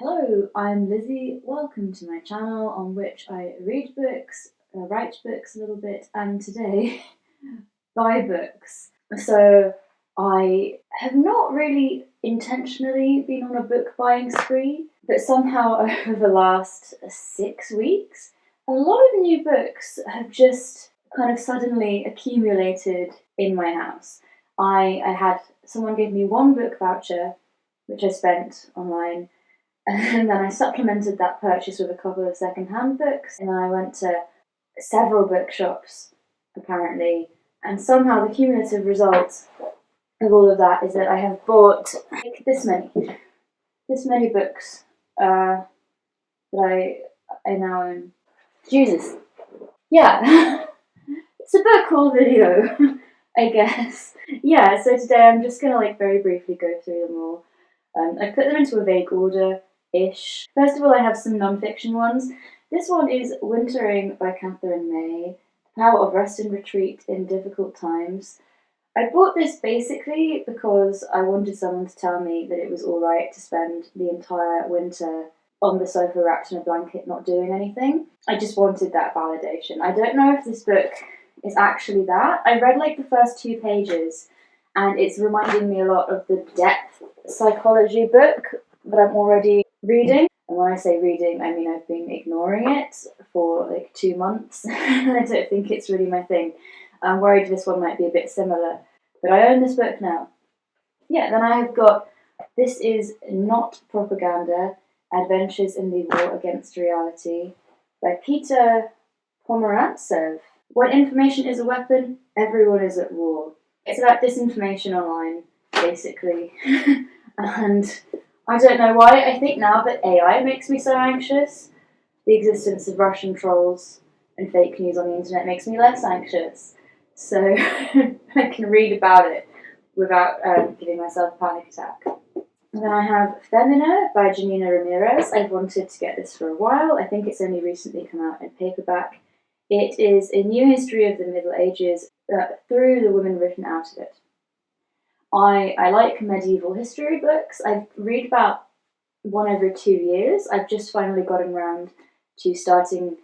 Hello, I'm Lizzie. Welcome to my channel on which I read books, write books a little bit, and today buy books. So I have not really intentionally been on a book buying spree, but somehow over the last 6 weeks, a lot of new books have just kind of suddenly accumulated in my house. I had someone gave me one book voucher, which I spent online, and then I supplemented that purchase with a couple of second-hand books, and I went to several bookshops, apparently, and somehow the cumulative result of all of that is that I have bought like this many books that I now own. Jesus. Yeah. It's a book haul video, I guess. Yeah, so today I'm just gonna very briefly go through them all. I've put them into a vague order-ish. First of all, I have some non-fiction ones. This one is Wintering by Catherine May, The Power of Rest and Retreat in Difficult Times. I bought this basically because I wanted someone to tell me that it was alright to spend the entire winter on the sofa wrapped in a blanket not doing anything. I just wanted that validation. I don't know if this book is actually that. I read the first 2 pages and it's reminding me a lot of the depth psychology book that I'm already reading. And when I say reading, I mean I've been ignoring it for 2 months. I don't think it's really my thing. I'm worried this one might be a bit similar. But I own this book now. Yeah, then I have got This Is Not Propaganda, Adventures in the War Against Reality by Peter Pomerantsev. When information is a weapon, everyone is at war. It's about disinformation online, basically. And I don't know why, I think now that AI makes me so anxious, the existence of Russian trolls and fake news on the internet makes me less anxious. So I can read about it without giving myself a panic attack. And then I have Femina by Janina Ramirez. I've wanted to get this for a while. I think it's only recently come out in paperback. It is a new history of the Middle Ages through the women written out of it. I like medieval history books. I read about one every 2 years. I've just finally gotten around to starting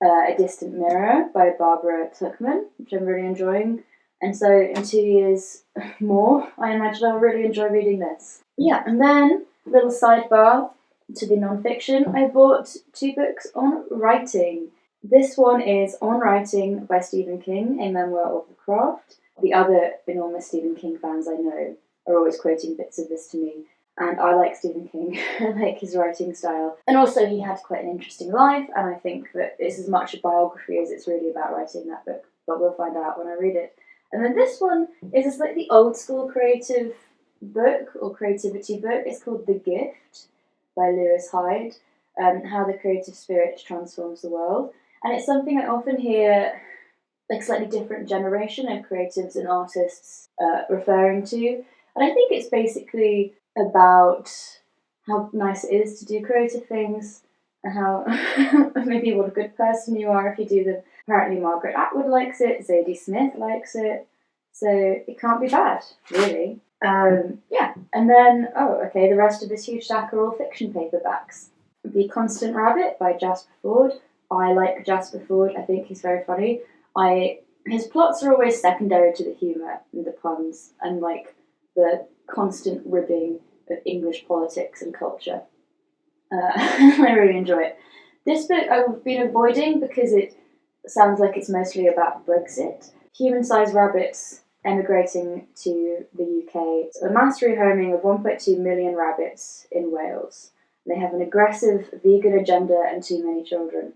A Distant Mirror by Barbara Tuchman, which I'm really enjoying. And so in 2 years more, I imagine I'll really enjoy reading this. Yeah, and then, a little sidebar to the non-fiction, I bought 2 books on writing. This one is On Writing by Stephen King, a memoir of the craft. The other enormous Stephen King fans I know are always quoting bits of this to me. And I like Stephen King, I like his writing style. And also he had quite an interesting life, and I think that it's as much a biography as it's really about writing that book. But we'll find out when I read it. And then this one is a slightly old school creative book, or creativity book. It's called The Gift by Lewis Hyde, How the Creative Spirit Transforms the World. And it's something I often hear slightly different generation of creatives and artists referring to. And I think it's basically about how nice it is to do creative things and how maybe what a good person you are if you do them. Apparently Margaret Atwood likes it, Zadie Smith likes it, so it can't be bad, really. Yeah, and then, the rest of this huge stack are all fiction paperbacks. The Constant Rabbit by Jasper Fforde. I like Jasper Fforde, I think he's very funny. His plots are always secondary to the humour and the puns and the constant ribbing of English politics and culture. I really enjoy it. This book I've been avoiding because it sounds like it's mostly about Brexit. Human-sized rabbits emigrating to the UK. It's a mass rehoming of 1.2 million rabbits in Wales. They have an aggressive vegan agenda and too many children.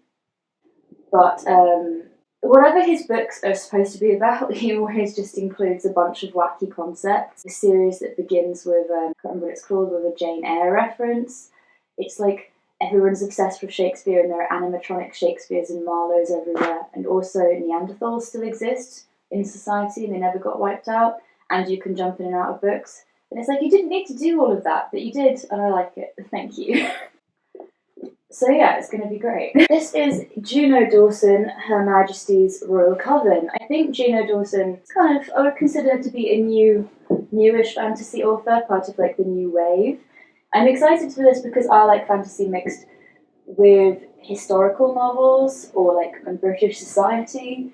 But whatever his books are supposed to be about, he always just includes a bunch of wacky concepts. A series that begins with, I can't remember what it's called, with a Jane Eyre reference. It's like everyone's obsessed with Shakespeare and there are animatronic Shakespeares and Marlowes everywhere. And also Neanderthals still exist in society and they never got wiped out. And you can jump in and out of books. And it's you didn't need to do all of that, but you did, and I like it. Thank you. So yeah, it's going to be great. This is Juno Dawson, Her Majestys Royal Coven. I think Juno Dawson is I would consider her to be a newish fantasy author, part of the new wave. I'm excited for this because I like fantasy mixed with historical novels or like British society.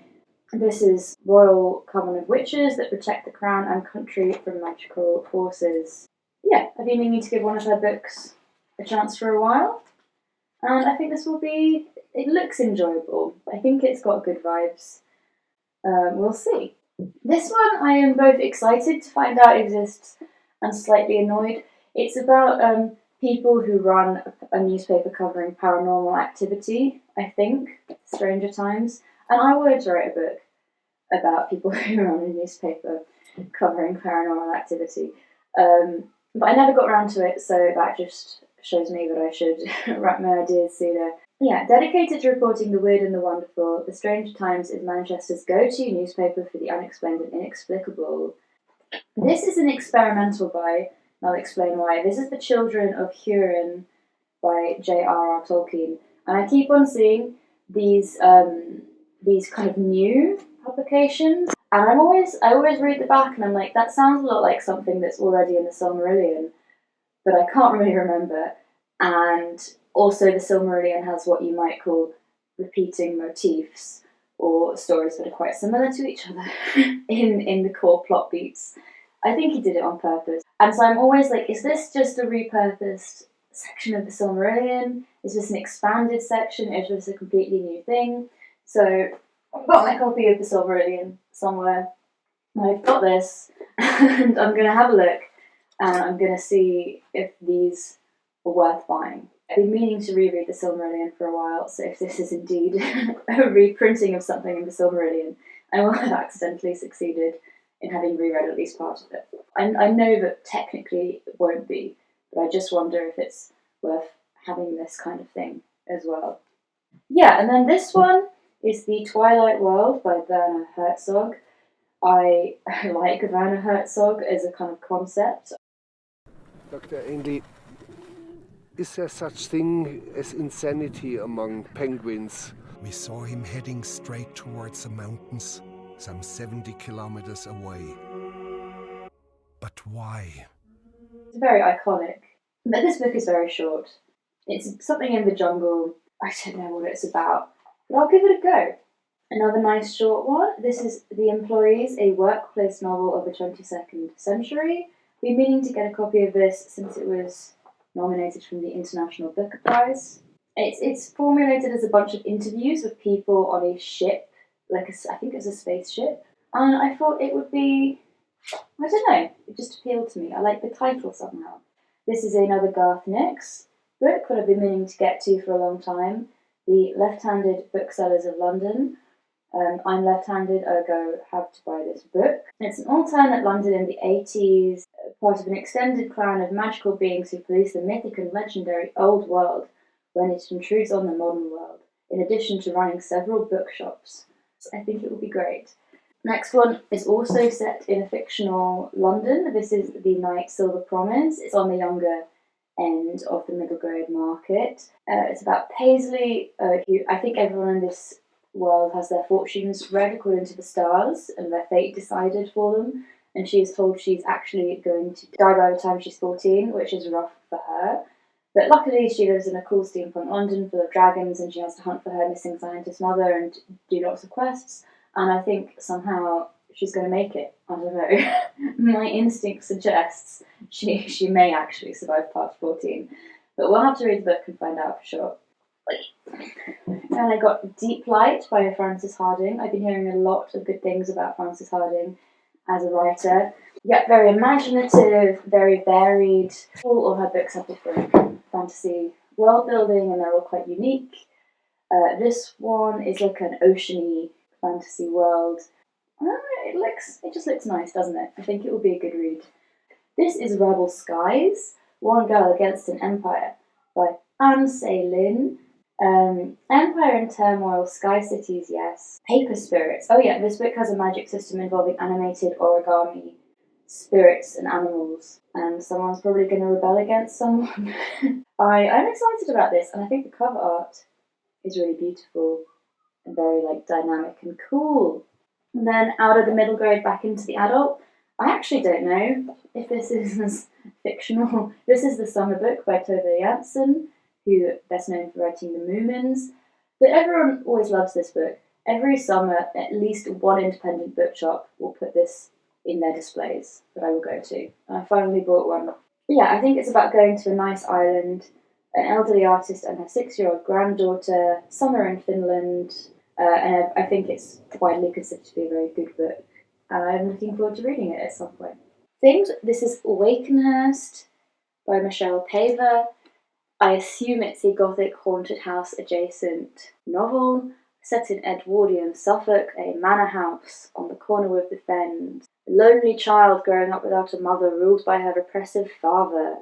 This is royal coven of witches that protect the crown and country from magical forces. Yeah, I've been meaning to give one of her books a chance for a while, and I think this will be. It looks enjoyable. I think it's got good vibes. We'll see. This one I am both excited to find out exists and slightly annoyed. It's about people who run a newspaper covering paranormal activity, I think, Stranger Times. And I wanted to write a book about people who run a newspaper covering paranormal activity. But I never got around to it, so that just shows me that I should write my ideas sooner. Yeah, dedicated to reporting the weird and the wonderful, The Stranger Times is Manchester's go-to newspaper for the unexplained and inexplicable. This is an experimental buy, and I'll explain why. This is The Children of Hurin by J.R.R. Tolkien, and I keep on seeing these kind of new publications, and I always read the back, and I'm like, that sounds a lot like something that's already in the Silmarillion, but I can't really remember. And also, the Silmarillion has what you might call repeating motifs, or stories that are quite similar to each other in the core plot beats. I think he did it on purpose. And so I'm always like, is this just a repurposed section of the Silmarillion? Is this an expanded section? Is this a completely new thing? So I've got my copy of the Silmarillion somewhere. I've got this, and I'm going to have a look, and I'm going to see if these are worth buying. I've been meaning to reread the Silmarillion for a while, so if this is indeed a reprinting of something in the Silmarillion, I will have accidentally succeeded in having reread at least part of it. I know that technically it won't be, but I just wonder if it's worth having this kind of thing as well. Yeah, and then this one is the Twilight World by Werner Herzog. I like Werner Herzog as a kind of concept. Dr. Ainley, is there such thing as insanity among penguins? We saw him heading straight towards the mountains, some 70 kilometers away. But why? It's very iconic. But this book is very short. It's something in the jungle. I don't know what it's about, but I'll give it a go. Another nice short one. This is The Employees, a workplace novel of the 22nd century. I've been meaning to get a copy of this since it was nominated from the International Booker Prize. It's formulated as a bunch of interviews with people on a ship, I think it's a spaceship. And I thought it would be, I don't know, it just appealed to me. I like the title somehow. This is another Garth Nix book that I've been meaning to get to for a long time. The Left-Handed Booksellers of London. I'm left-handed, ergo have to buy this book. It's an alternate London in the 80s, part of an extended clan of magical beings who police the mythic and legendary old world when it intrudes on the modern world, in addition to running several bookshops. So I think it will be great. Next one is also set in a fictional London. This is The Night Silver Promise. It's on the younger end of the middle grade market. It's about Paisley, who I think everyone in this world has their fortunes read according to the stars and their fate decided for them, and she is told she's actually going to die by the time she's 14, which is rough for her. But luckily she lives in a cool steampunk London full of dragons, and she has to hunt for her missing scientist mother and do lots of quests, and I think somehow she's going to make it. I don't know. My instinct suggests she may actually survive past 14, but we'll have to read the book and find out for sure. And I got Deep Light by Frances Hardinge. I've been hearing a lot of good things about Frances Hardinge as a writer. Yeah, very imaginative, very varied. All of her books have different fantasy world building and they're all quite unique. This one is like an oceany fantasy world. It just looks nice, doesn't it? I think it will be a good read. This is Rubel Skies, One Girl Against an Empire by Anne Lin. Empire in Turmoil, Sky Cities, yes. Paper Spirits. Oh yeah, this book has a magic system involving animated origami spirits and animals, and someone's probably going to rebel against someone. I'm excited about this, and I think the cover art is really beautiful and very dynamic and cool. And then out of the middle grade back into the adult. I actually don't know if this is fictional. This is the summer book by Tove Jansson, who best known for writing The Moomins. But everyone always loves this book. Every summer, at least one independent bookshop will put this in their displays that I will go to. And I finally bought one. But yeah, I think it's about going to a nice island, an elderly artist and her 6-year-old granddaughter, summer in Finland, and I think it's widely considered to be a very good book. And I'm looking forward to reading it at some point. This is Waken Hurst by Michelle Paver. I assume it's a gothic haunted house adjacent novel set in Edwardian Suffolk, a manor house on the corner with the fens. A lonely child growing up without a mother, ruled by her repressive father.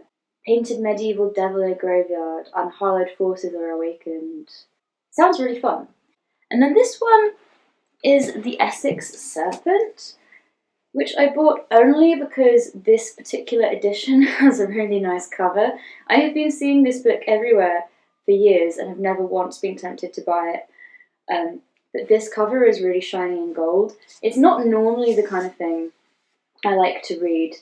Painted medieval devil in a graveyard, unhallowed forces are awakened. Sounds really fun. And then this one is The Essex Serpent, which I bought only because this particular edition has a really nice cover. I have been seeing this book everywhere for years and have never once been tempted to buy it. But this cover is really shiny and gold. It's not normally the kind of thing I like to read.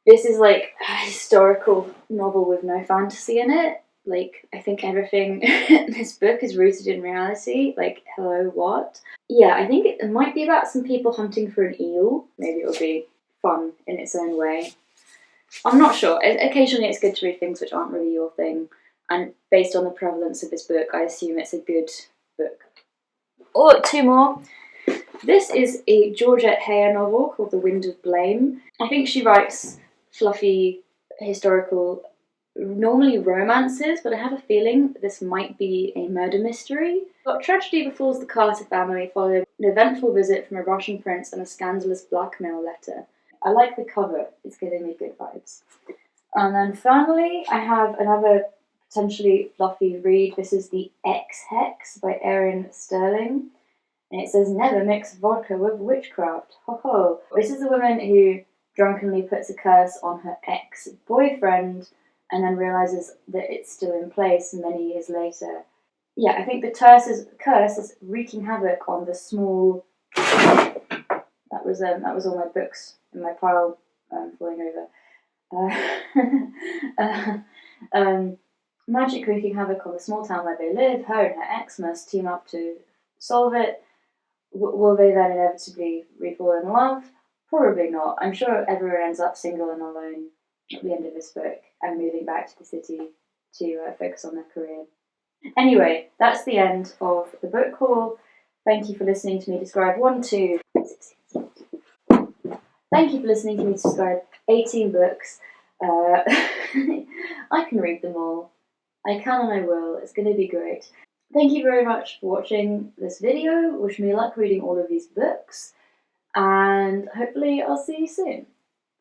This is like a historical novel with no fantasy in it. Like, I think everything in this book is rooted in reality. Like, hello, what? Yeah, I think it might be about some people hunting for an eel. Maybe it'll be fun in its own way. I'm not sure. Occasionally it's good to read things which aren't really your thing. And based on the prevalence of this book, I assume it's a good book. Oh, two more. This is a Georgette Heyer novel called The Wind of Blame. I think she writes fluffy, historical, normally romances, but I have a feeling this might be a murder mystery. But tragedy befalls the Carter family following an eventful visit from a Russian prince and a scandalous blackmail letter. I like the cover, it's giving me good vibes. And then finally, I have another potentially fluffy read. This is The X-Hex by Erin Sterling. And it says, never mix vodka with witchcraft. Ho ho. This is a woman who drunkenly puts a curse on her ex-boyfriend and then realises that it's still in place many years later. Yeah, I think the curse is wreaking havoc on the small... That was all my books in my pile falling over. Magic wreaking havoc on the small town where they live. Her and her ex must team up to solve it. Will they then inevitably re-fall in love? Probably not. I'm sure everyone ends up single and alone at the end of this book and moving back to the city to focus on their career. Anyway, that's the end of the book haul. Thank you for listening to me describe 1, 2, 16. Thank you for listening to me describe 18 books. I can read them all. I can and I will. It's going to be great. Thank you very much for watching this video. Wish me luck reading all of these books. And hopefully I'll see you soon.